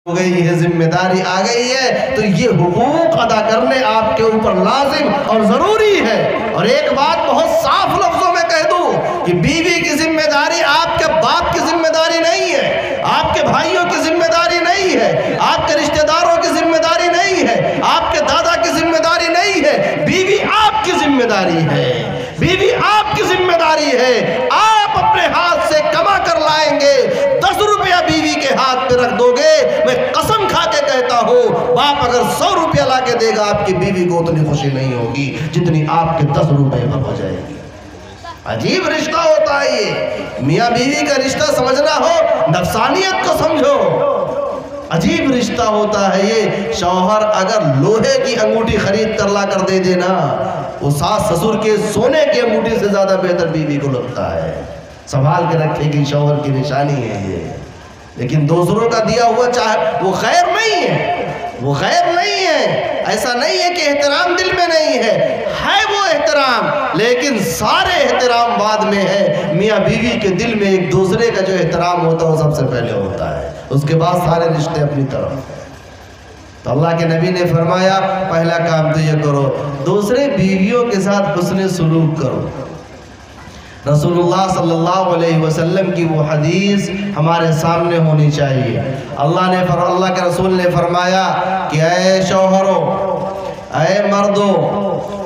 ہو گئی ہے، ذمہ داری آ گئی ہے، تو یہ حقوق ادا کرنے آپ کے اوپر لازم اور ضروری ہے۔ اور ایک بات بہت صاف لفظوں میں کہہ دوں کہ بیوی کی ذمہ داری آپ کے باپ کی ذمہ داری نہیں ہے، آپ کے بھائیوں کی ذمہ داری نہیں ہے، آپ کے رشتہ داروں کی ذمہ داری نہیں ہے، آپ کے دادا کی ذمہ داری نہیں ہے، بیوی آپ کی ذمہ داری ہے، بیوی آپ کی ذمہ داری ہے۔ آپ اپنے ہاتھ سے کما کر لائیں گے، 10 روپیہ بیوی کے ہاتھ پہ رکھ دو گے، میں قسم کھا کے کہتا ہوں باپ اگر 100 روپیہ لا کے دے گا آپ کی بیوی کو اتنی خوشی نہیں ہوگی جتنی آپ کے 10 روپے پر ہو جائے گی۔ عجیب رشتہ ہوتا ہے یہ، میاں بیوی کا رشتہ سمجھنا ہو نفسانیت کو سمجھو، عجیب رشتہ ہوتا ہے یہ۔ شوہر اگر لوہے کی انگوٹھی خرید کر لا کر دے دینا، وہ ساس سسر کے سونے کی انگوٹھی سے زیادہ بہتر بیوی کو لگتا ہے، سنبھال کے رکھے گی، شوہر کی نشانی ہے یہ۔ لیکن دوسروں کا دیا ہوا چاہے وہ خیر نہیں ہے، وہ خیر نہیں ہے، ایسا نہیں ہے کہ احترام دل میں نہیں ہے وہ احترام، لیکن سارے احترام بعد میں ہے۔ میاں بیوی کے دل میں ایک دوسرے کا جو احترام ہوتا ہے وہ سب سے پہلے ہوتا ہے، اس کے بعد سارے رشتے اپنی طرف۔ تو اللہ کے نبی نے فرمایا پہلا کام تو یہ کرو، دوسرے بیویوں کے ساتھ حسن سلوک کرو۔ رسول اللہ صلی اللہ علیہ وسلم کی وہ حدیث ہمارے سامنے ہونی چاہیے۔ اللہ کے رسول نے فرمایا کہ اے شوہروں، اے مردوں،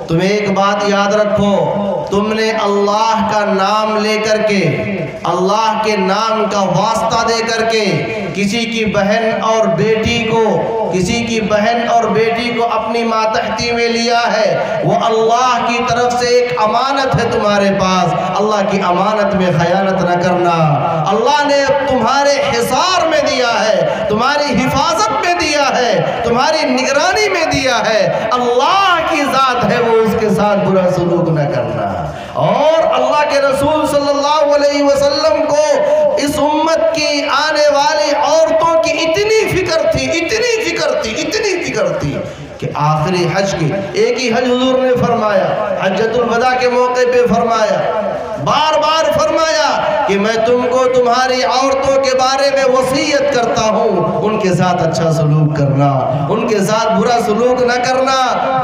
تم ایک بات یاد رکھو، تم نے اللہ کا نام لے کر کے، اللہ کے نام کا واسطہ دے کر کے کسی کی بہن اور بیٹی کو، کسی کی بہن اور بیٹی کو اپنی ماتحتی میں لیا ہے، وہ اللہ کی طرف سے ایک امانت ہے تمہارے پاس۔ اللہ کی امانت میں خیانت نہ کرنا، اللہ نے تمہارے حصار میں دیا ہے، تمہاری حفاظت میں دیا ہے، تمہاری نگرانی میں دیا ہے، اللہ کی ذات ہے، وہ اس کے ساتھ برا سلوک نہ کرنا۔ اور اللہ کے رسول صلی اللہ علیہ وسلم کو اس امت کی آنے والی عورتوں کی اتنی فکر تھی، اتنی فکر تھی، اتنی فکر تھی کہ آخری حج کی ایک ہی حج حضور نے فرمایا، حجۃ الوداع کے موقع پہ فرمایا، بار بار فرمایا کہ میں تم کو تمہاری عورتوں کے بارے میں وصیت کرتا ہوں، ان کے ساتھ اچھا سلوک کرنا، ان کے ساتھ برا سلوک نہ کرنا،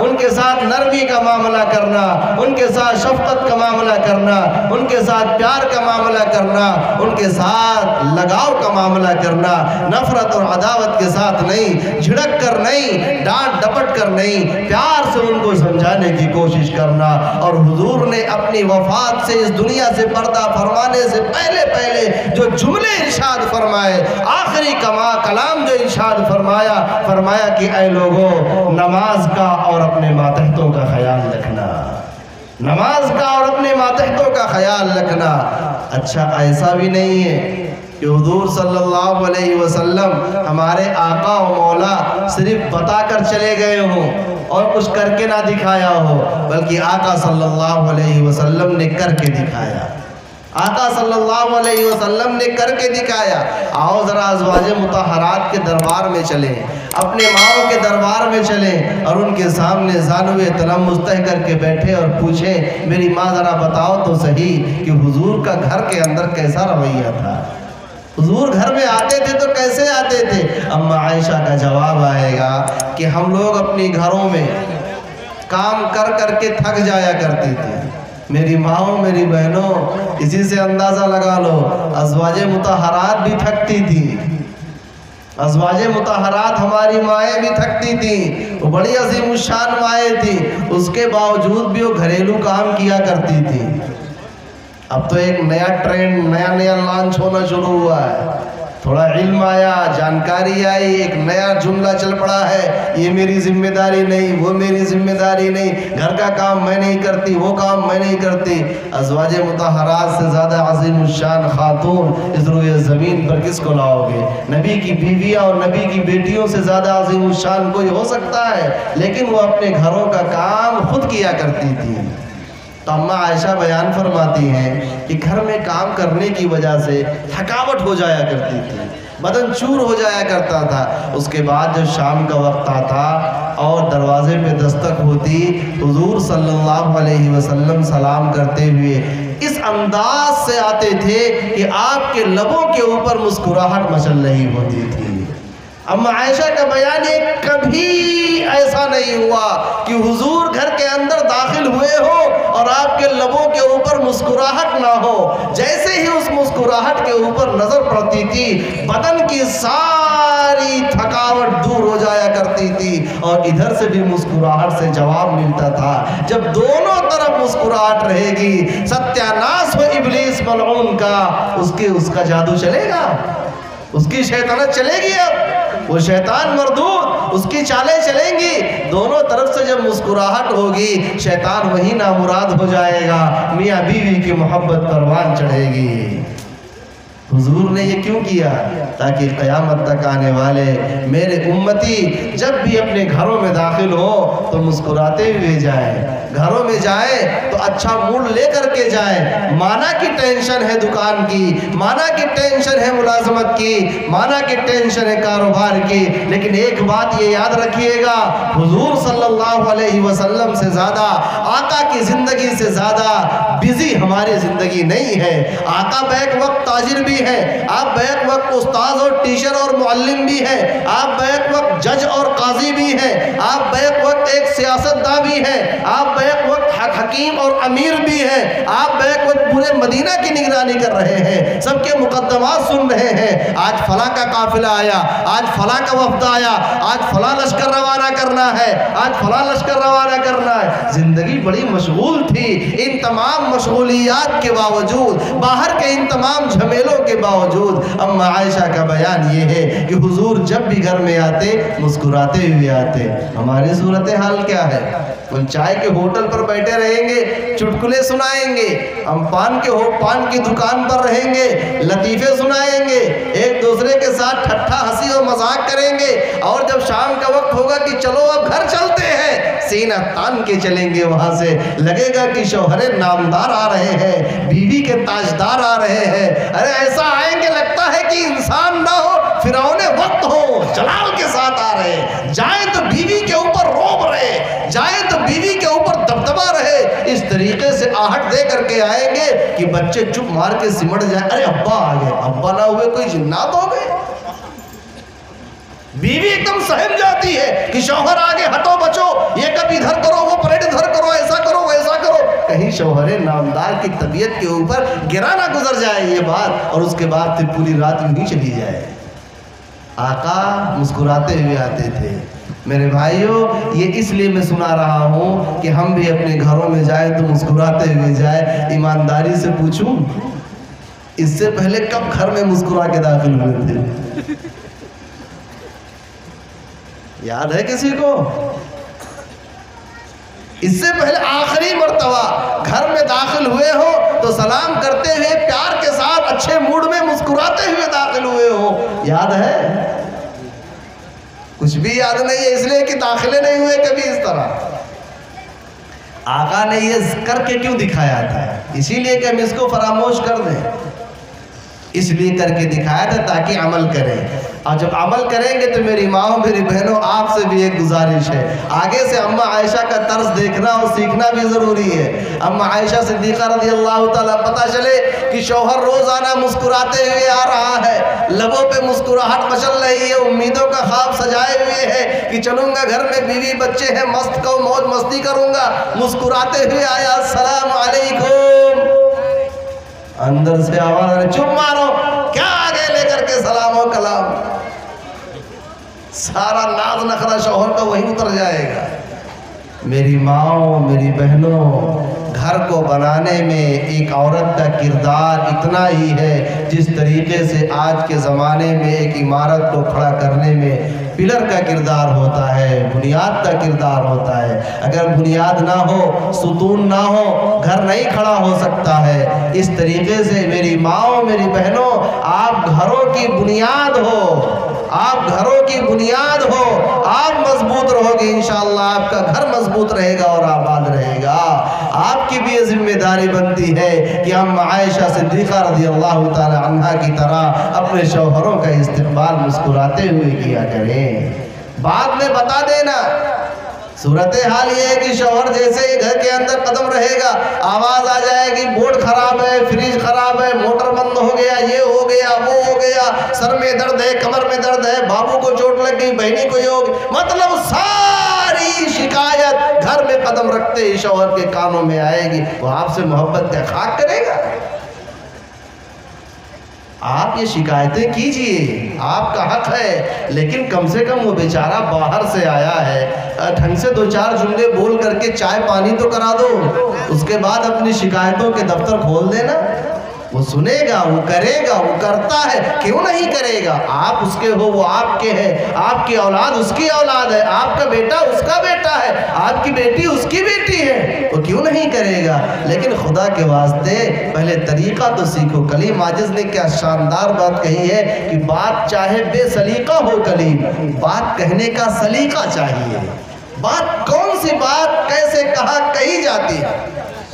ان کے ساتھ نرمی کا معاملہ کرنا، ان کے ساتھ شفقت کا معاملہ کرنا، ان کے ساتھ پیار کا معاملہ کرنا، ان کے ساتھ لگاؤ کا معاملہ کرنا، نفرت اور عداوت کے ساتھ نہیں، جھڑک کر نہیں، ڈانٹ ڈپٹ کر نہیں، پیار سے ان کو سمجھانے کی کوشش کرنا۔ اور حضور نے اپنی وفات سے اس دنیا سے پردہ فرمانے سے پہلے جو جملے ارشاد فرمائے، آخری کلام جو ارشاد فرمایا کہ اے لوگوں، نماز کا اور اپنے ماتحتوں کا خیال رکھنا، نماز کا اور اپنے ماتحتوں کا خیال رکھنا۔ اچھا ایسا بھی نہیں ہے کہ حضور صلی اللہ علیہ وسلم ہمارے آقا و مولا صرف بتا کر چلے گئے ہوں اور کچھ کر کے نہ دکھایا ہو، بلکہ آقا صلی اللہ علیہ وسلم نے کر کے دکھایا، آقا صلی اللہ علیہ وسلم نے کر کے دکھایا۔ آؤ ذرا ازواج مطہرات کے دربار میں چلیں، اپنے ماؤں کے دربار میں چلیں اور ان کے سامنے زانوے تنم مستح کر کے بیٹھے اور پوچھیں میری ماں ذرا بتاؤ تو صحیح کہ حضور کا گھر کے اندر کیسا رویہ تھا، حضور گھر میں آتے تھے تو کیسے آتے تھے؟ اما عائشہ کا جواب آئے گا کہ ہم لوگ اپنی گھروں میں کام کر کر کے تھک جایا کرتے تھے، میری ماؤں میری بہنوں اسی سے اندازہ لگا لو، ازواج مطہرات بھی تھکتی تھی، ازواج مطہرات ہماری مائیں بھی تھکتی تھیں، وہ بڑی عظیم الشان مائیں تھیں، اس کے باوجود بھی وہ گھریلو کام کیا کرتی تھی۔ اب تو ایک نیا ٹرینڈ نیا لانچ ہونا شروع ہوا ہے، تھوڑا علم آیا، جانکاری آئی، ایک نیا جملہ چل پڑا ہے، یہ میری ذمہ داری نہیں، وہ میری ذمہ داری نہیں، گھر کا کام میں نہیں کرتی، وہ کام میں نہیں کرتی۔ ازواج مطہرات سے زیادہ عظیم الشان خاتون اس روئے زمین پر کس کو لاؤ گے؟ نبی کی بیویاں اور نبی کی بیٹیوں سے زیادہ عظیم الشان کوئی ہو سکتا ہے؟ لیکن وہ اپنے گھروں کا کام خود کیا کرتی تھی۔ تو اماں عائشہ بیان فرماتی ہیں کہ گھر میں کام کرنے کی وجہ سے تھکاوٹ ہو جایا کرتی تھی، بدن چور ہو جایا کرتا تھا۔ اس کے بعد جب شام کا وقت آتا اور دروازے پہ دستک ہوتی، حضور صلی اللہ علیہ وسلم سلام کرتے ہوئے اس انداز سے آتے تھے کہ آپ کے لبوں کے اوپر مسکراہٹ مچل رہی ہوتی تھی، اما عائشہ کا بیان یہ کبھی ایسا نہیں ہوا کہ حضور گھر کے اندر داخل ہوئے ہو اور آپ کے لبوں کے اوپر مسکراہٹ نہ ہو. جیسے ہی اس مسکراہٹ کے اوپر نظر پڑتی تھی بدن کی ساری تھکاوٹ دور ہو جایا کرتی تھی اور ادھر سے بھی مسکراہٹ سے جواب ملتا تھا. جب دونوں طرف مسکراہٹ رہے گی ستیہ ناس و ابلیس ملعون کا اس کا جادو چلے گا, اس کی شیطنت چلے گی. اب وہ شیطان مردود, اس کی چالیں چلیں گی. دونوں طرف سے جب مسکراہٹ ہوگی شیطان وہی نامراد ہو جائے گا, میاں بیوی کی محبت پروان چڑھے گی. حضور نے یہ کیوں کیا؟ تاکہ قیامت تک آنے والے میرے امتی جب بھی اپنے گھروں میں داخل ہو تو مسکراتے ہوئے جائیں. گھروں میں جائیں تو اچھا موڈ لے کر کے جائیں. مانا کی ٹینشن ہے دکان کی, مانا کی ٹینشن ہے ملازمت کی, مانا کی ٹینشن ہے کاروبار کی, لیکن ایک بات یہ یاد رکھیے گا, حضور صلی اللہ علیہ وسلم سے زیادہ, آقا کی زندگی سے زیادہ بزی ہماری زندگی نہیں ہے. آقا بیک وقت تاجر بھی ہے, آپ بیک وقت استاد اور ٹیچر اور معلم بھی ہیں, آپ بیک وقت جج اور قاضی بھی ہیں, آپ بیک وقت ایک سیاستداں بھی ہیں, آپ بیک وقت حکیم اور امیر بھی ہیں, آپ بیک وقت پورے مدینہ کی نگرانی کر رہے ہیں, سب کے مقدمات سن رہے ہیں. آج فلاں کا قافلہ آیا, آج فلاں کا وفد آیا, آج فلاں لشکر روانہ کرنا ہے, آج فلاں لشکر روانہ کرنا ہے. زندگی بڑی مشغول تھی. ان تمام مشغولیات کے باوجود, باہر کے ان تمام جھمیلوں کے باوجود اما عائشہ کا بیان یہ ہے کہ حضور جب بھی گھر میں آتے مسکراتے ہوئے آتے. ہماری صورتحال کیا ہے؟ ہم چائے کے ہوٹل پر بیٹھے رہیں گے, چٹکلے سنائیں گے, ہم پان کی دکان پر رہیں گے, لطیفے سنائیں گے, ایک دوسرے کے ساتھ ٹھٹھا ہنسی اور مذاق کریں گے, اور جب شام کا وقت ہوگا کہ چلو اب گھر چلتے ہیں, سینہ تان کے چلیں گے. وہاں سے لگے گا کہ شوہر نامدار آ رہے ہیں, بیوی کے تاجدار آ رہے ہیں. ارے ایسا آئیں گے لگتا ہے کہ انسان نہ ہو فرعون وقت ہو, جلال کے ساتھ آ رہے ہیں. جائیں تو بیوی کے اوپر روب رہے, جائیں تو بیوی کے اوپر دبدبا رہے. اس طریقے سے آہٹ دے کر کے آئیں گے کہ بچے چپ مار کے سمٹ جائیں, ارے ابا آ گئے, ابا نہ ہوئے کوئی جنات ہو گئے. بیوی ایک دم سہم جاتی ہے کہ شوہر آگے ہٹو بچو, یہ کب ادھر کرو, وہ پریڈ ادھر کرو, ایسا کرو ویسا کرو. کہیں شوہر نامدار کی طبیعت کے اوپر گرا نہ گزر جائے یہ بات, اور اس کے بعد پھر پوری رات یوں ہی چلی جائے. آقا مسکراتے ہوئے آتے تھے. میرے بھائیوں, یہ اس لیے میں سنا رہا ہوں کہ ہم بھی اپنے گھروں میں جائیں تو مسکراتے ہوئے جائیں. ایمانداری سے پوچھوں, اس سے پہلے کب گھر میں مسکرا کے داخل ہوئے تھے؟ یاد ہے کسی کو؟ اس سے پہلے آخری مرتبہ گھر میں داخل ہوئے ہو تو سلام کرتے ہوئے پیار کے ساتھ اچھے موڈ میں مسکراتے ہوئے داخل ہوئے ہو, یاد ہے؟ کچھ بھی یاد نہیں ہے, اس لیے کہ داخلے نہیں ہوئے کبھی اس طرح. آقا نے یہ کر کے کیوں دکھایا تھا؟ اسی لیے کہ ہم اس کو فراموش کر دیں, اس لیے کر کے دکھایا تھا تاکہ عمل کریں. اور جب عمل کریں گے تو میری ماں میری بہنوں آپ سے بھی ایک گزارش ہے, آگے سے اما عائشہ کا طرز دیکھنا اور سیکھنا بھی ضروری ہے. اما عائشہ صدیقہ رضی اللہ تعالیٰ پتہ چلے کہ شوہر روزانہ مسکراتے ہوئے آ رہا ہے, لبوں پہ مسکراہٹ مچل رہی ہے, امیدوں کا خواب سجائے ہوئے ہے کہ چلوں گا گھر میں بیوی بچے ہیں, مست کو موج مستی کروں گا. مسکراتے ہوئے آیا, السلام علیکم. اندر سے آواز آ رہی, چپ مارو, کیا آگے لے کر کے سلام و کلام. سارا ناز نخرہ شوہر کا وہی اتر جائے گا. میری ماں میری بہنوں, گھر کو بنانے میں ایک عورت کا کردار اتنا ہی ہے جس طریقے سے آج کے زمانے میں ایک عمارت کو کھڑا کرنے میں پلر کا کردار ہوتا ہے, بنیاد کا کردار ہوتا ہے. اگر بنیاد نہ ہو, ستون نہ ہو, گھر نہیں کھڑا ہو سکتا ہے. اس طریقے سے میری ماں میری بہنوں, آپ گھروں کی بنیاد ہو, آپ گھروں کی بنیاد ہو, آپ مضبوط رہو گے انشاءاللہ, آپ کا گھر مضبوط رہے گا اور آباد رہے گا. آپ کی بھی یہ ذمہ داری بنتی ہے کہ ہم عائشہ صدیقہ رضی اللہ تعالی عنہا کی طرح اپنے شوہروں کا استقبال مسکراتے ہوئے کیا کریں. بعد میں بتا دینا, صورتحال یہ ہے کہ شوہر جیسے ہی گھر کے اندر قدم رہے گا آواز آ جائے گی بورڈ خراب ہے، فریج خراب ہے، موٹر بند ہو گیا، یہ ہو گیا، وہ ہو گیا، سر میں درد ہے، کمر میں درد ہے، بابو کو چوٹ لگ گئی، بہنی کو یہ ہو گئی، مطلب ساری شکایت گھر میں قدم رکھتے ہی شوہر کے کانوں میں آئے گی۔ وہ آپ سے محبت کا خاک کرے گا؟ آپ یہ شکایتیں کیجئے، آپ کا حق ہے، لیکن کم سے کم وہ بیچارہ باہر سے آیا ہے، ڈھنگ سے دو چار جملے بول کر کے چائے پانی تو کرا دو، اس کے بعد اپنی شکایتوں کے دفتر کھول دینا۔ وہ سنے گا، وہ کرے گا، وہ کرتا ہے، کیوں نہیں کرے گا؟ آپ اس کے ہو، وہ آپ کے ہے، آپ کی اولاد اس کی اولاد ہے، آپ کا بیٹا اس کا بیٹا ہے، آپ کی بیٹی اس کی بیٹی ہے، وہ کیوں نہیں کرے گا؟ لیکن خدا کے واسطے پہلے طریقہ تو سیکھو۔ کلیم عاجز نے کیا شاندار بات کہی ہے کہ بات چاہے بے سلیقہ ہو کلیم، بات کہنے کا سلیقہ چاہیے۔ بات کون سی بات کیسے کہی جاتی ہے،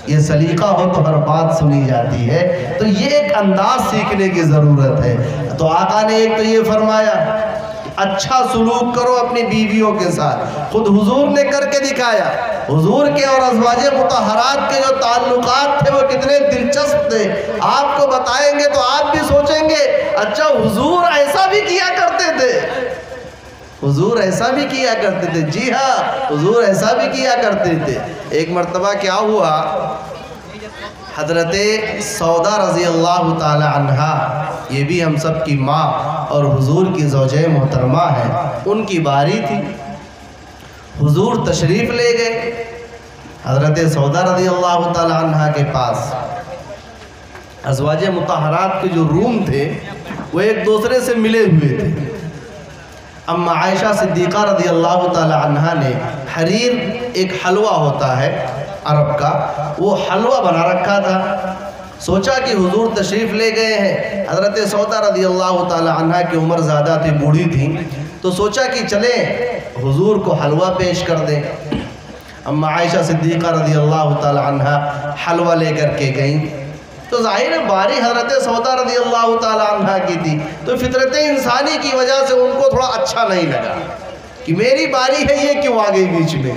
یہ سلیقہ ہو تو ہر بات سنی جاتی ہے۔ تو یہ ایک انداز سیکھنے کی ضرورت ہے۔ تو آقا نے ایک تو یہ فرمایا اچھا سلوک کرو اپنی بیویوں کے ساتھ، خود حضور نے کر کے دکھایا۔ حضور کے اور ازواج مطہرات کے جو تعلقات تھے وہ کتنے دلچسپ تھے، آپ کو بتائیں گے تو آپ بھی سوچیں گے اچھا حضور ایسا بھی کیا کرتے تھے، حضور ایسا بھی کیا کرتے تھے۔ جی ہاں، حضور ایسا بھی کیا کرتے تھے۔ ایک مرتبہ کیا ہوا، حضرت سودا رضی اللہ تعالی عنہا، یہ بھی ہم سب کی ماں اور حضور کی زوجہ محترمہ ہیں، ان کی باری تھی۔ حضور تشریف لے گئے حضرت سودا رضی اللہ تعالی عنہا کے پاس۔ ازواج مطہرات کے جو روم تھے وہ ایک دوسرے سے ملے ہوئے تھے۔ اما عائشہ صدیقہ رضی اللہ تعالی عنہا نے حریر، ایک حلوہ ہوتا ہے عرب کا، وہ حلوہ بنا رکھا تھا۔ سوچا کہ حضور تشریف لے گئے ہیں، حضرت سودا رضی اللہ تعالی عنہا کی عمر زیادہ تھی، بوڑھی تھی، تو سوچا کہ چلیں حضور کو حلوہ پیش کر دیں۔ اما عائشہ صدیقہ رضی اللہ تعالی عنہا حلوہ لے کر کے گئیں، تو ظاہر باری حضرت سودا رضی اللہ تعالی عنہ کی تھی، تو فطرت انسانی کی وجہ سے ان کو تھوڑا اچھا نہیں لگا کہ میری باری ہے یہ کیوں آ گئی بیچ میں۔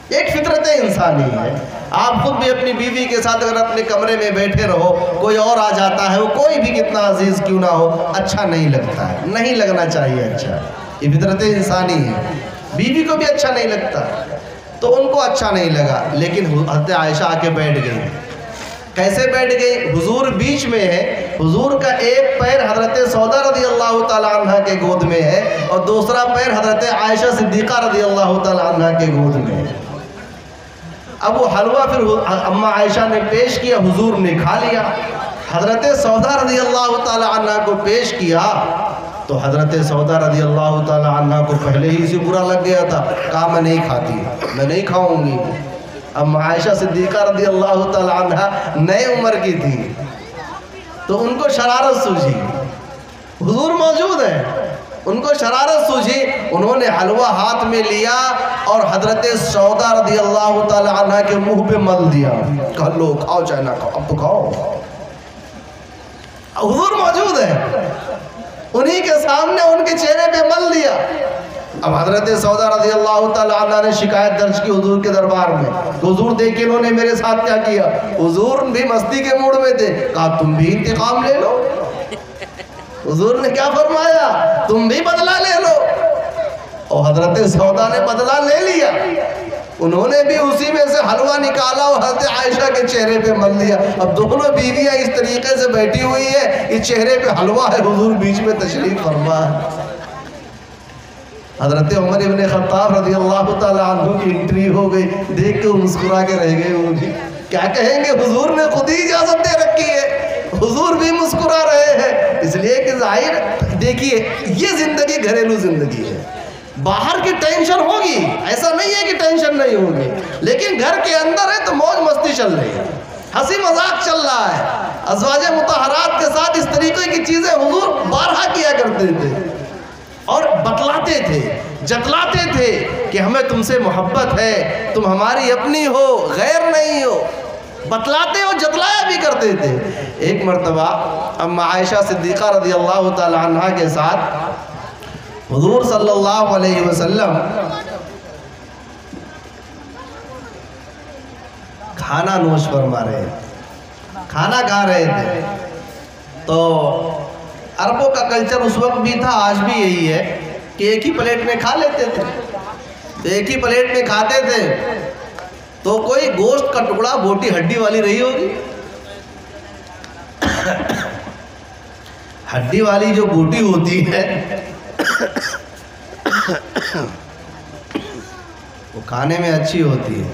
ایک فطرت انسانی ہے، آپ خود بھی اپنی بیوی کے ساتھ اگر اپنے کمرے میں بیٹھے رہو، کوئی اور آ جاتا ہے، وہ کوئی بھی کتنا عزیز کیوں نہ ہو، اچھا نہیں لگتا ہے، نہیں لگنا چاہیے اچھا، یہ فطرت انسانی ہے۔ بیوی کو بھی اچھا نہیں لگتا، تو ان کو اچھا نہیں لگا، لیکن حضرت عائشہ آ کے بیٹھ گئی۔ کیسے بیٹھ گئی؟ حضور بیچ میں ہے، حضور کا ایک پیر حضرت سودا رضی اللہ تعالی عنہ کے گود میں ہے اور دوسرا پیر حضرت عائشہ صدیقہ رضی اللہ تعالی عنہ کے گود میں ہے۔ اب وہ حلوہ پھر اما عائشہ نے پیش کیا، حضور نے کھا لیا۔ حضرت سودا رضی اللہ تعالی عنہ کو پیش کیا تو حضرت سودا رضی اللہ تعالی عنہ کو پہلے ہی سے برا لگ گیا تھا، کہا میں نہیں کھاتی، میں نہیں کھاؤں گی۔ اما عائشہ صدیقہ رضی اللہ تعالی عنہ نئے عمر کی تھی، تو ان کو شرارت سوجھی، حضور موجود ہیں، ان کو شرارت سوجھی، انہوں نے حلوہ ہاتھ میں لیا اور حضرت سودا رضی اللہ تعالی عنہ کے منہ پہ مل دیا، کہا لو کھاؤ چاہے نہ کھاؤ، اب تو کھاؤ۔ حضور موجود ہیں، انہی کے سامنے ان کے چہرے پہ مل دیا۔ اب حضرت سودا رضی اللہ تعالی عنہ نے شکایت درج کی حضور کے دربار میں، حضور دیکھیں انہوں نے میرے ساتھ کیا کیا۔ حضور بھی مستی کے موڈ میں تھے، کہا تم بھی انتقام لے لو۔ حضور نے کیا فرمایا؟ تم بھی بدلہ لے لو۔ اور حضرت سودا نے بدلہ لے لیا، انہوں نے بھی اسی میں سے حلوہ نکالا اور حضرت عائشہ کے چہرے پہ مل دیا۔ اب دونوں بیویاں اس طریقے سے بیٹھی ہوئی ہیں، اس چہرے پہ حلوہ ہے، حضور بیچ میں تشریف فرما ہے۔ حضرت عمر ابن خطاب رضی اللہ تعالی عنہ کی انٹری ہو گئی، دیکھ کے مسکرا کے رہ گئے، وہ بھی کیا کہیں گے، حضور نے خود ہی اجازت دے رکھی ہے، حضور بھی مسکرا رہے ہیں۔ اس لیے کہ ظاہر دیکھیے یہ زندگی گھریلو زندگی ہے، باہر کی ٹینشن ہوگی، ایسا نہیں ہے کہ ٹینشن نہیں ہوگی، لیکن گھر کے اندر ہے تو موج مستی چل رہی ہے، ہنسی مذاق چل رہا ہے۔ ازواج مطہرات کے ساتھ اس طریقے کی چیزیں حضور بارہا کیا کرتے تھے اور بتلاتے تھے، جتلاتے تھے کہ ہمیں تم سے محبت ہے، تم ہماری اپنی ہو، غیر نہیں ہو، بتلاتے اور جتلایا بھی کرتے تھے۔ ایک مرتبہ اما عائشہ صدیقہ رضی اللہ تعالی عنہ کے ساتھ حضور صلی اللہ علیہ وسلم کھانا نوش فرما رہے تھے، کھانا کھا رہے تھے. تو عربوں کا کلچر اس وقت بھی تھا، آج بھی یہی ہے کہ ایک ہی پلیٹ میں کھا لیتے تھے. ایک ہی پلیٹ میں کھاتے تھے تو کوئی گوشت کا ٹکڑا بوٹی ہڈی والی رہی ہوگی. ہڈی والی جو بوٹی ہوتی ہے وہ کھانے میں اچھی ہوتی ہے.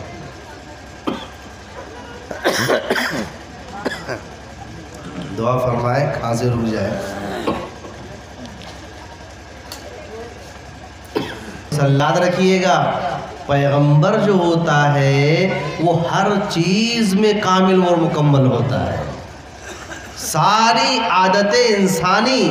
دعا فرمائے کھانسی رک جائے. یاد رکھیے گا پیغمبر جو ہوتا ہے وہ ہر چیز میں کامل اور مکمل ہوتا ہے. ساری عادتیں انسانی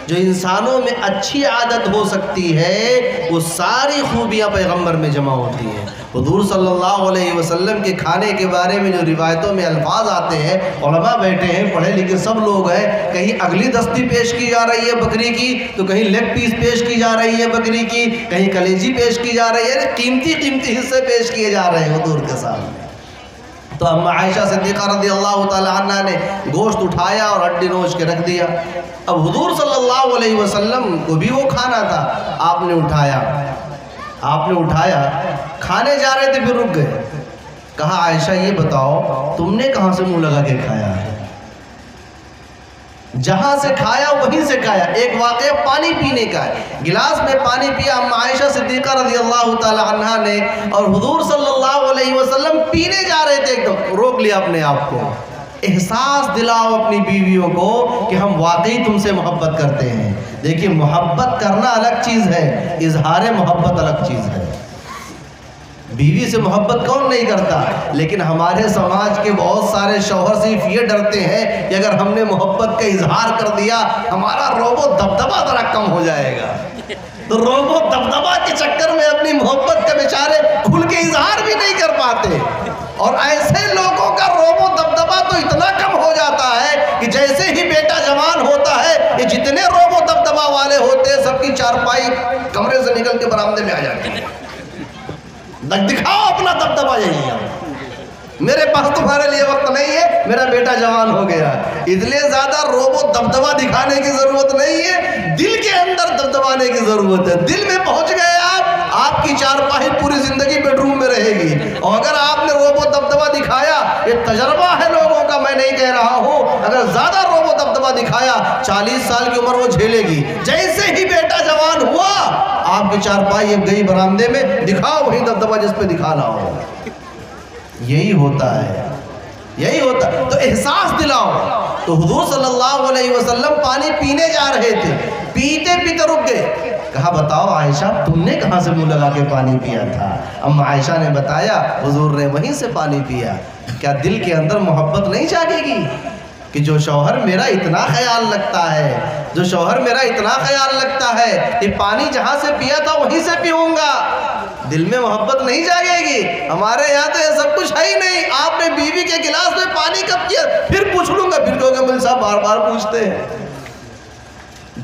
جو انسانوں میں اچھی عادت ہو سکتی ہے وہ ساری خوبیاں پیغمبر میں جمع ہوتی ہیں. حضور صلی اللہ علیہ وسلم کے کھانے کے بارے میں جو روایتوں میں الفاظ آتے ہیں، علماء بیٹھے ہیں پڑھے لکھے سب لوگ ہیں، کہیں اگلی دستی پیش کی جا رہی ہے بکری کی تو کہیں لیگ پیس پیش کی جا رہی ہے بکری کی، کہیں کلیجی پیش کی جا رہی ہے، قیمتی حصے پیش کیے جا رہے ہیں حضور کے سامنے. تو اما عائشہ صدیقہ رضی اللہ تعالی عنہ نے گوشت اٹھایا اور ہڈی نوچ کے رکھ دیا. اب حضور صلی اللہ علیہ وسلم کو بھی وہ کھانا تھا، آپ نے اٹھایا کھانے جا رہے تھے پھر رک گئے. کہا عائشہ یہ بتاؤ تم نے کہاں سے منہ لگا کے کھایا ہے؟ جہاں سے کھایا وہیں سے کھایا. ایک واقعہ پانی پینے کا ہے، گلاس میں پانی پیا اما عائشہ صدیقہ رضی اللہ تعالی عنہ نے، اور حضور صلی اللہ علیہ وسلم پینے جا رہے تھے، ایک دم روک لیا اپنے آپ کو. احساس دلاؤ اپنی بیویوں کو کہ ہم واقعی تم سے محبت کرتے ہیں. دیکھیے محبت کرنا الگ چیز ہے، اظہار محبت الگ چیز ہے. بیوی سے محبت کون نہیں کرتا، لیکن ہمارے سماج کے بہت سارے شوہر صرف یہ ڈرتے ہیں کہ اگر ہم نے محبت کا اظہار کر دیا ہمارا روب و دبدبہ ذرا کم ہو جائے گا. تو روب و دبدبہ کے چکر میں اپنی محبت کا بیچارے کھل کے اظہار بھی نہیں کر پاتے. اور ایسے لوگوں کا روب و دبدبہ تو اتنا کم ہو جاتا ہے کہ جیسے ہی بیٹا جوان ہوتا ہے یہ جتنے روب و دبدبہ والے ہوتے ہیں سب کی چارپائی کمرے سے نکل کے برآمدے میں آ جاتی ہے. دکھاؤ اپنا دبدبہ یہی ہے. میرے پاس تمہارے لیے وقت نہیں ہے، میرا بیٹا جوان ہو گیا. اس لیے زیادہ روب و دبدبہ دکھانے کی ضرورت نہیں ہے، دل کے اندر دبدبانے کی ضرورت ہے. دل میں پہنچ گئے آپ کی چارپائی پوری زندگی بیڈ روم میں رہے گی. اور اگر آپ نے روب و دبدبہ دکھایا، یہ تجربہ ہے لوگوں کا، میں نہیں کہہ رہا ہوں، اگر زیادہ روب و دبدبہ دکھایا 40 سال کی عمر وہ جھیلے گی. جیسے ہی بیٹا جوان ہوا آپ کی چارپائی اب گئی برآمدے میں، دکھاؤ وہی دبدبہ جس پہ دکھانا ہو. یہی ہوتا ہے. تو احساس دلاؤ. تو حضور صلی اللہ علیہ وسلم پانی پینے جا رہے تھے، پیتے پیتے رک گئے. کہا بتاؤ عائشہ تم نے کہاں سے منہ لگا کے پانی پیا تھا؟ اما عائشہ نے بتایا حضور نے وہیں سے پانی پیا. کیا دل کے اندر محبت نہیں جاگے گی کہ جو شوہر میرا اتنا خیال رکھتا ہے کہ پانی جہاں سے پیا تھا وہیں سے پیوں گا؟ دل میں محبت نہیں جاگے گی؟ ہمارے یہاں تو یہ سب کچھ ہے ہی نہیں. آپ نے بیوی کے گلاس میں پانی کب کیا؟ پھر پوچھ لوں گا. پھر کہوں گا مول صاحب بار بار پوچھتے ہیں.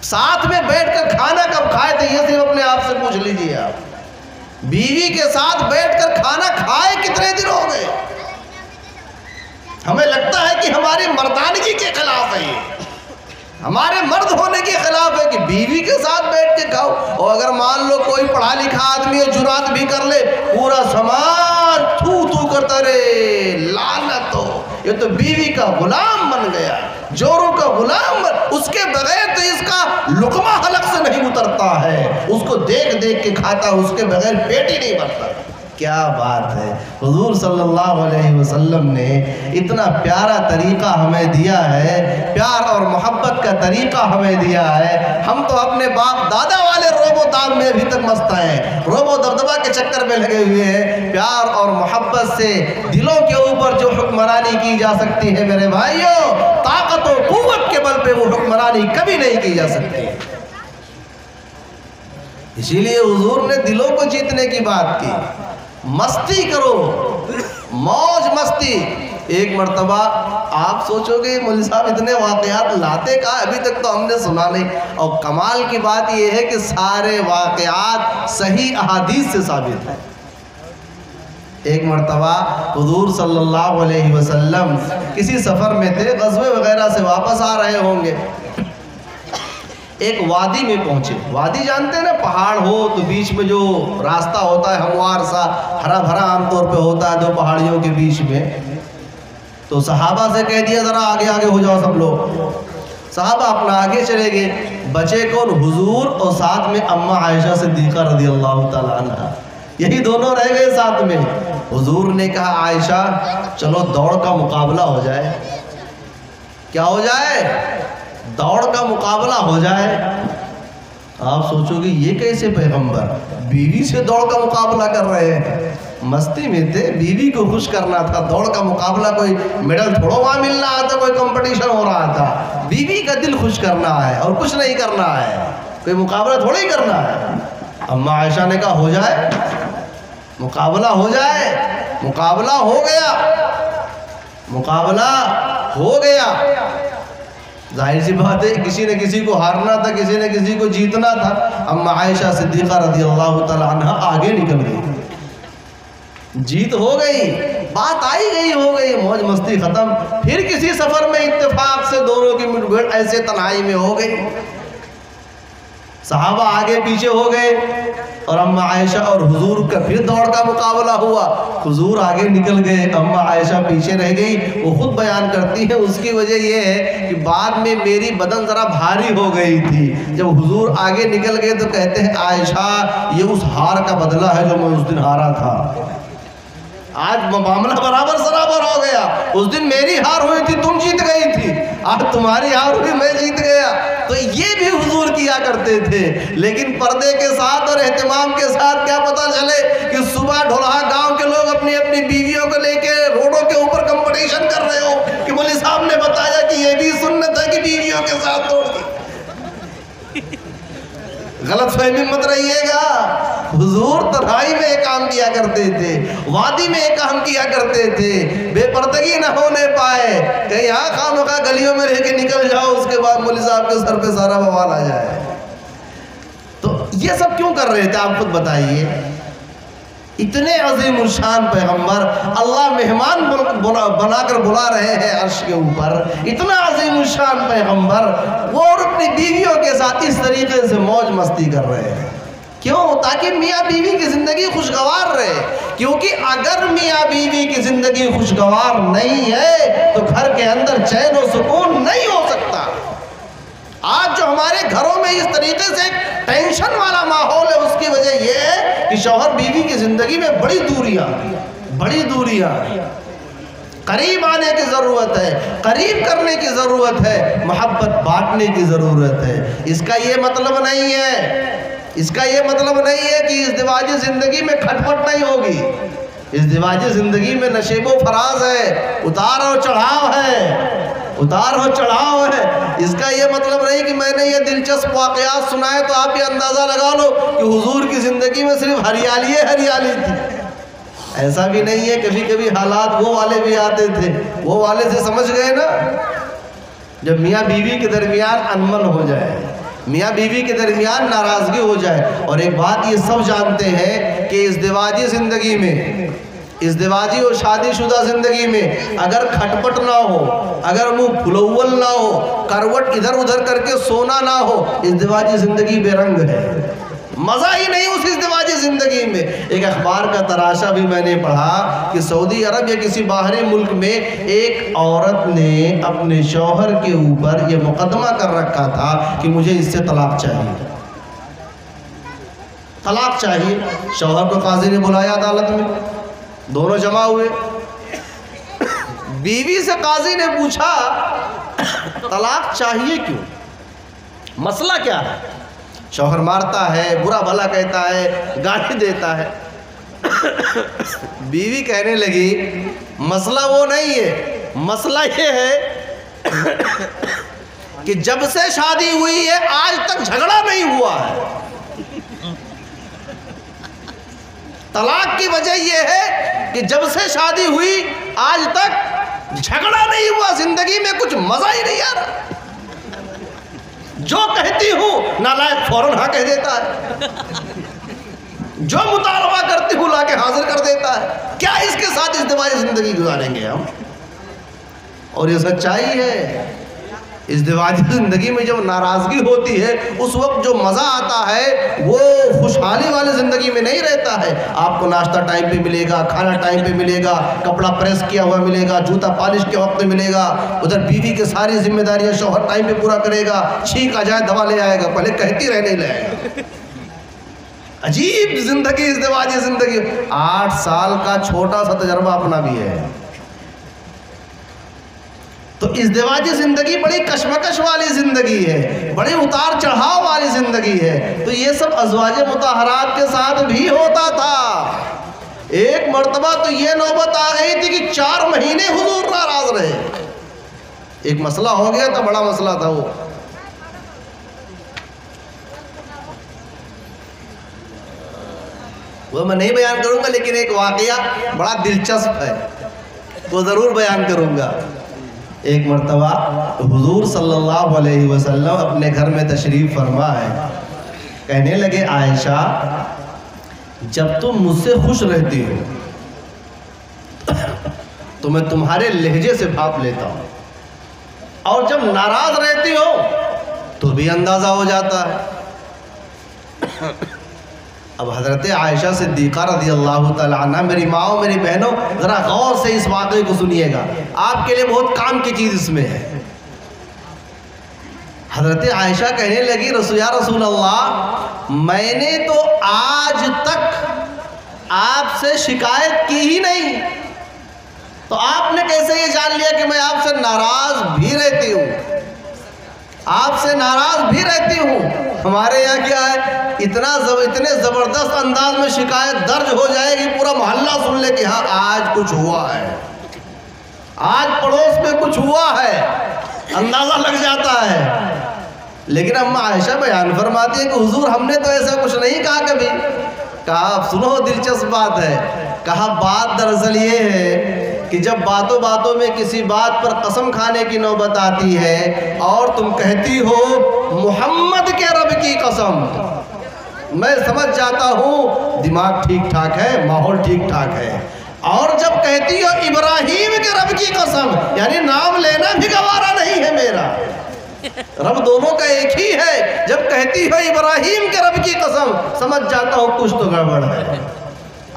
ساتھ میں بیٹھ کر کھانا کب کھائے تھے یہ صرف اپنے آپ سے پوچھ لیجئے. آپ بیوی کے ساتھ بیٹھ کر کھانا کھائے کتنے دن ہو گئے؟ ہمیں لگتا ہے کہ ہماری مردانگی کے خلاف ہے، یہ ہمارے مرد ہونے کے خلاف ہے کہ بیوی کے ساتھ بیٹھ کے کھاؤ. اور اگر مان لو کوئی پڑھا لکھا آدمی ہے جرات بھی کر لے، پورا سماج تھو کرتا رہے، لعنت ہو، یہ تو بیوی کا غلام بن گیا، جوروں کا غلام اس کے بغیر تو اس کا لقمہ حلق سے نہیں اترتا ہے، اس کو دیکھ کے کھاتا، اس کے بغیر پیٹ ہی نہیں بھرتا. کیا بات ہے. حضور صلی اللہ علیہ وسلم نے اتنا پیارا طریقہ ہمیں دیا ہے، پیار اور محبت کا طریقہ ہمیں دیا ہے. ہم تو اپنے باپ دادا والے روب و داب میں ابھی تک مست ہیں، روب و دبدبہ کے چکر میں لگے ہوئے ہیں. پیار اور محبت سے دلوں کے اوپر جو حکمرانی کی جا سکتی ہے میرے بھائیوں، طاقت و قوت کے بل پہ وہ حکمرانی کبھی نہیں کی جا سکتی. اسی لیے حضور نے دلوں کو جیتنے کی بات کی. مستی کرو، موج مستی. ایک مرتبہ آپ سوچو گے مولوی صاحب اتنے واقعات لاتے کا ابھی تک تو ہم نے سنا نہیں. اور کمال کی بات یہ ہے کہ سارے واقعات صحیح احادیث سے ثابت ہیں. ایک مرتبہ حضور صلی اللہ علیہ وسلم کسی سفر میں تھے، غزوے وغیرہ سے واپس آ رہے ہوں گے، ایک وادی میں پہنچے۔ وادی جانتے ہیں نا، پہاڑ ہو تو بیچ میں جو راستہ ہوتا ہے ہموار سا، ہرا بھرا عام طور پہ ہوتا ہے دو پہاڑیوں کے بیچ میں۔ تو صحابہ سے کہہ دیا ذرا آگے آگے ہو جاؤ سب لوگ۔ صحابہ اپنا آگے چلے گئے، بچے کون؟ حضور اور ساتھ میں اماں عائشہ صدیقہ رضی اللہ تعالیٰ عنہ، یہی دونوں رہ گئے ساتھ میں۔ حضور نے کہا عائشہ چلو دوڑ کا مقابلہ ہو جائے۔ کیا ہو جائے؟ دوڑ کا مقابلہ ہو جائے۔ آپ سوچو گے یہ کیسے پیغمبر بیوی سے دوڑ کا مقابلہ کر رہے ہیں؟ مستی میں تھے، بیوی کو خوش کرنا تھا، دوڑ کا مقابلہ کوئی میڈل تھوڑا وہاں ملنا آتا، کوئی کمپٹیشن ہو رہا تھا، بیوی کا دل خوش کرنا ہے اور کچھ نہیں کرنا ہے، کوئی مقابلہ تھوڑا ہی کرنا ہے۔ اماں عائشہ نے کہا ہو جائے، مقابلہ ہو جائے۔ مقابلہ ہو گیا، مقابلہ ہو گیا۔ ظاہر سی بات ہے کسی نے کسی کو ہارنا تھا، کسی نے کسی کو جیتنا تھا۔ اماں عائشہ صدیقہ رضی اللہ تعالی عنہ آگے نکل گئی، جیت ہو گئی، بات آئی گئی ہو گئی، موج مستی ختم۔ پھر کسی سفر میں اتفاق سے دونوں کی مٹ بھیڑ ایسے تنہائی میں ہو گئی، صحابہ آگے پیچھے ہو گئے اور اماں عائشہ اور حضور کا پھر دوڑ کا مقابلہ ہوا۔ حضور آگے نکل گئے، اماں عائشہ پیچھے رہ گئی۔ وہ خود بیان کرتی ہے اس کی وجہ یہ ہے کہ بعد میں میری بدن ذرا بھاری ہو گئی تھی۔ جب حضور آگے نکل گئے تو کہتے ہیں عائشہ یہ اس ہار کا بدلہ ہے جو میں اس دن ہارا تھا۔ آج معاملہ برابر سرابر ہو گیا، اس دن میری ہار ہوئی تھی تم جیت گئی تھی، آج تمہاری ہار ہوئی میں جیت گیا۔ تو یہ بھی حضور کیا کرتے تھے، لیکن پردے کے ساتھ اور اہتمام کے ساتھ۔ کیا پتہ چلے کہ صبح ڈھولہا گاؤں کے لوگ اپنی اپنی بیویوں کو لے کے روڈوں کے اوپر کمپٹیشن کر رہے ہو کہ مولوی صاحب نے بتایا کہ یہ بھی سنت ہے کہ بیویوں کے ساتھ دوڑ کی۔ غلط فہمی مت رہیے گا، حضور تنہائی میں ایک کام کیا کرتے تھے، وادی میں ایک کام کیا کرتے تھے، بے پردگی نہ ہونے پائے کہ یہاں خامخواہ گلیوں میں رہ کے نکل جاؤ، اس کے بعد مولوی صاحب کے سر پہ سارا بوال آ جائے۔ تو یہ سب کیوں کر رہے تھے آپ خود بتائیے؟ اتنے عظیم الشان پیغمبر اللہ مہمان بنا کر بلا رہے ہیں عرش کے اوپر، اتنا عظیم الشان پیغمبر وہ اور اپنی بیویوں کے ساتھ اس طریقے سے موج مستی کر رہے ہیں۔ کیوں؟ تاکہ میاں بیوی کی زندگی خوشگوار رہے، کیونکہ اگر میاں بیوی کی زندگی خوشگوار نہیں ہے تو گھر کے اندر چین و سکون نہیں ہو سکتا۔ آج جو ہمارے گھروں میں اس طریقے سے ٹینشن والا ماحول ہے، اس کی وجہ یہ ہے کہ شوہر بیوی کی زندگی میں بڑی دوریاں قریب آنے کی ضرورت ہے، قریب کرنے کی ضرورت ہے، محبت بانٹنے کی ضرورت ہے۔ اس کا یہ مطلب نہیں ہے کہ ازدواجی زندگی میں کھٹ پٹ نہیں ہوگی۔ ازدواجی زندگی میں نشیب و فراز ہے، اتار اور چڑھاؤ ہے۔ اس کا یہ مطلب نہیں کہ میں نے یہ دلچسپ واقعات سنائے تو آپ یہ اندازہ لگا لو کہ حضور کی زندگی میں صرف ہریالی تھی۔ ایسا بھی نہیں ہے، کبھی کبھی حالات وہ والے بھی آتے تھے، وہ والے سے سمجھ گئے نا، جب میاں بیوی کے درمیان انمن ہو جائے، میاں بیوی کے درمیان ناراضگی ہو جائے۔ اور ایک بات یہ سب جانتے ہیں کہ ازدواجی زندگی میں، ازدواجی اور شادی شدہ زندگی میں اگر کھٹپٹ نہ ہو، اگر منہ پھلول نہ ہو، کروٹ ادھر ادھر کر کے سونا نہ ہو، ازدواجی زندگی بے رنگ ہے، مزہ ہی نہیں اس ازدواجی زندگی میں۔ ایک اخبار کا تراشا بھی میں نے پڑھا کہ سعودی عرب یا کسی باہری ملک میں ایک عورت نے اپنے شوہر کے اوپر یہ مقدمہ کر رکھا تھا کہ مجھے اس سے طلاق چاہیے۔ شوہر کو قاضی نے بلایا عدالت میں، دونوں جمع ہوئے، بیوی سے قاضی نے پوچھا طلاق چاہیے کیوں، مسئلہ کیا ہے؟ شوہر مارتا ہے، برا بھلا کہتا ہے، گالی دیتا ہے۔ بیوی کہنے لگی مسئلہ وہ نہیں ہے، مسئلہ یہ ہے کہ جب سے شادی ہوئی ہے آج تک جھگڑا نہیں ہوا ہے۔ طلاق کی وجہ یہ ہے کہ جب سے شادی ہوئی آج تک جھگڑا نہیں ہوا، زندگی میں کچھ مزہ ہی نہیں آ رہا۔ جو کہتی ہوں نالائق فوراً ہاں کہہ دیتا ہے، جو مطالبہ کرتی کرتی ہوں لا کے حاضر کر دیتا ہے. کیا اس کے ساتھ ازدواجی زندگی گزاریں گے ہم؟ اور یہ سچائی ہے. ازدواجی زندگی میں جب ناراضگی ہوتی ہے اس وقت جو مزہ آتا ہے وہ خوشحالی والی زندگی میں نہیں رہتا ہے. آپ کو ناشتہ ٹائم پہ ملے گا, کھانا ٹائم پہ ملے گا, کپڑا پریس کیا ہوا ملے گا, جوتا پالش کے وقت ملے گا, ادھر بیوی کے ساری ذمہ داریاں شوہر ٹائم پہ پورا کرے گا, چھینک آ جائے دوا لے آئے گا, پہلے کہتی رہنے لے آئے گا. عجیب زندگی ازدواجی زندگی. 8 سال کا چھوٹا سا تجربہ اپنا بھی ہے. تو ازدواجی زندگی بڑی کشمکش والی زندگی ہے, بڑی اتار چڑھاؤ والی زندگی ہے. تو یہ سب ازواج مطہرات کے ساتھ بھی ہوتا تھا. ایک مرتبہ تو یہ نوبت آ گئی تھی کہ 4 مہینے حضور ناراض رہے. ایک مسئلہ ہو گیا تھا, بڑا مسئلہ تھا وہ میں نہیں بیان کروں گا, لیکن ایک واقعہ بڑا دلچسپ ہے وہ ضرور بیان کروں گا. ایک مرتبہ حضور صلی اللہ علیہ وسلم اپنے گھر میں تشریف فرما ہے. کہنے لگے عائشہ جب تم مجھ سے خوش رہتی ہو تو میں تمہارے لہجے سے بھاپ لیتا ہوں, اور جب ناراض رہتی ہو تو بھی اندازہ ہو جاتا ہے. اب حضرت عائشہ صدیقہ رضی اللہ تعالیٰ عنہ, میری ماں میری بہنوں ذرا غور سے اس واقعے کو سنیے گا, آپ کے لیے بہت کام کی چیز اس میں ہے. حضرت عائشہ کہنے لگی یا رسول اللہ میں نے تو آج تک آپ سے شکایت کی ہی نہیں, تو آپ نے کیسے یہ جان لیا کہ میں آپ سے ناراض بھی رہتی ہوں؟ آپ سے ناراض بھی رہتی ہوں. ہمارے یہاں کیا ہے, اتنے زبردست انداز میں شکایت درج ہو جائے گی پورا محلہ سن لے کہ ہاں آج کچھ ہوا ہے, آج پڑوس میں کچھ ہوا ہے, اندازہ لگ جاتا ہے. لیکن اما عائشہ بیان فرماتی ہے کہ حضور ہم نے تو ایسا کچھ نہیں کہا کبھی. کہا اب سنو دلچسپ بات ہے. کہا بات دراصل یہ ہے کہ جب باتوں باتوں میں کسی بات پر قسم کھانے کی نوبت آتی ہے اور تم کہتی ہو محمد کے رب کی قسم, میں سمجھ جاتا ہوں دماغ ٹھیک ٹھاک ہے, ماحول ٹھیک ٹھاک ہے. اور جب کہتی ہو ابراہیم کے رب کی قسم, یعنی نام لینا بھی گوارا نہیں ہے میرا, رب دونوں کا ایک ہی ہے. جب کہتی ہو ابراہیم کے رب کی قسم, سمجھ جاتا ہوں کچھ تو گڑبڑ ہے.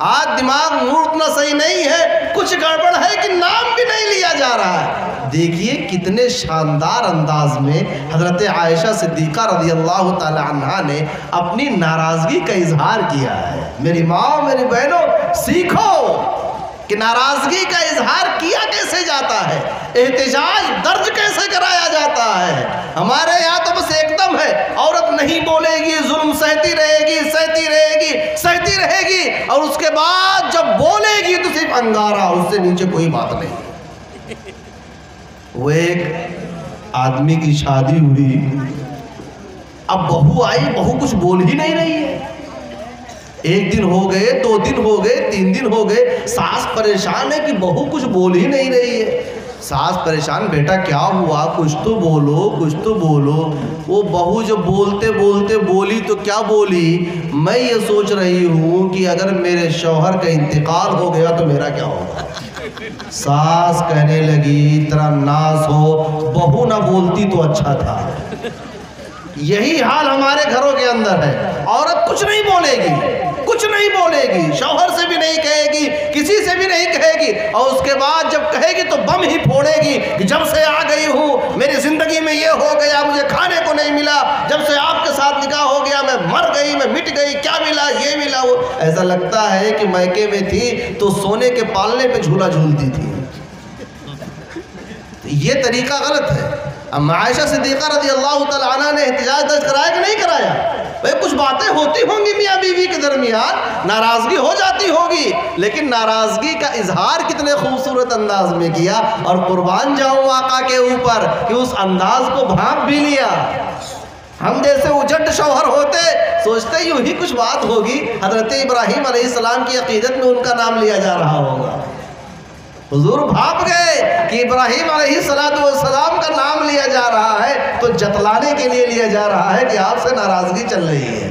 آج دماغ موڈ اتنا صحیح نہیں ہے, کچھ گڑبڑ ہے کہ نام بھی نہیں لیا جا رہا ہے. دیکھیے کتنے شاندار انداز میں حضرت عائشہ صدیقہ رضی اللہ تعالی عنہا نے اپنی ناراضگی کا اظہار کیا ہے. میری ماں میری بہنوں سیکھو کہ ناراضگی کا اظہار کیا کیسے جاتا ہے, احتجاج درج کیسے کرایا جاتا ہے. ہمارے یہاں تو بس ایک دم ہے, عورت نہیں بولے گی, ظلم سہتی رہے گی, سہتی رہے گی, سہتی رہے گی, اور اس کے بعد جب بولے گی تو صرف انگارہ, اس سے نیچے کوئی بات نہیں. وہ ایک آدمی کی شادی ہوئی, اب بہو آئی, بہو کچھ بول ہی نہیں رہی ہے. 1 دن ہو گئے, 2 دن ہو گئے, 3 دن ہو گئے, ساس پریشان ہے کہ بہو کچھ بول ہی نہیں رہی ہے. ساس پریشان, بیٹا کیا ہوا, کچھ تو بولو, کچھ تو بولو. وہ بہو جب بولتے بولتے بولی تو کیا بولی, میں یہ سوچ رہی ہوں کہ اگر میرے شوہر کا انتقال ہو گیا تو میرا کیا ہوگا. ساس کہنے لگی تیرا ناز ہو, بہو نہ بولتی تو اچھا تھا. یہی حال ہمارے گھروں کے اندر ہے. عورت کچھ نہیں بولے گی, کچھ نہیں بولے گی, شوہر سے بھی نہیں کہے گی, کسی سے بھی نہیں کہے گی, اور اس کے بعد جب کہے گی تو بم ہی پھوڑے گی کہ جب سے آ گئی ہوں میری زندگی میں یہ ہو گیا, مجھے کھانے کو نہیں ملا, جب سے آپ کے ساتھ نکاح ہو گیا میں مر گئی, میں مٹ گئی, کیا ملا, یہ ملا, وہ. ایسا لگتا ہے کہ میکے میں تھی تو سونے کے پالنے پہ جھولا جھولتی تھی. یہ طریقہ غلط ہے. اب عائشہ صدیقہ رضی اللہ تعالیٰ عنہ نے احتجاج درج کرایا کہ نہیں کرایا؟ بھئی کچھ باتیں ہوتی ہوں گی میاں بیوی کے درمیان, ناراضگی ہو جاتی ہوگی, لیکن ناراضگی کا اظہار کتنے خوبصورت انداز میں کیا. اور قربان جاؤں آقا کے اوپر کہ اس انداز کو بھانپ بھی لیا. ہم جیسے اجڑ شوہر ہوتے سوچتے یوں ہی کچھ بات ہوگی, حضرت ابراہیم علیہ السلام کی عقیدت میں ان کا نام لیا جا رہا ہوگا. حضور بھاپ گئے کہ ابراہیم علیہ السلام کا نام لیا جا رہا ہے تو جتلانے کے لیے لیا جا رہا ہے کہ آپ سے ناراضگی چل رہی ہے.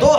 2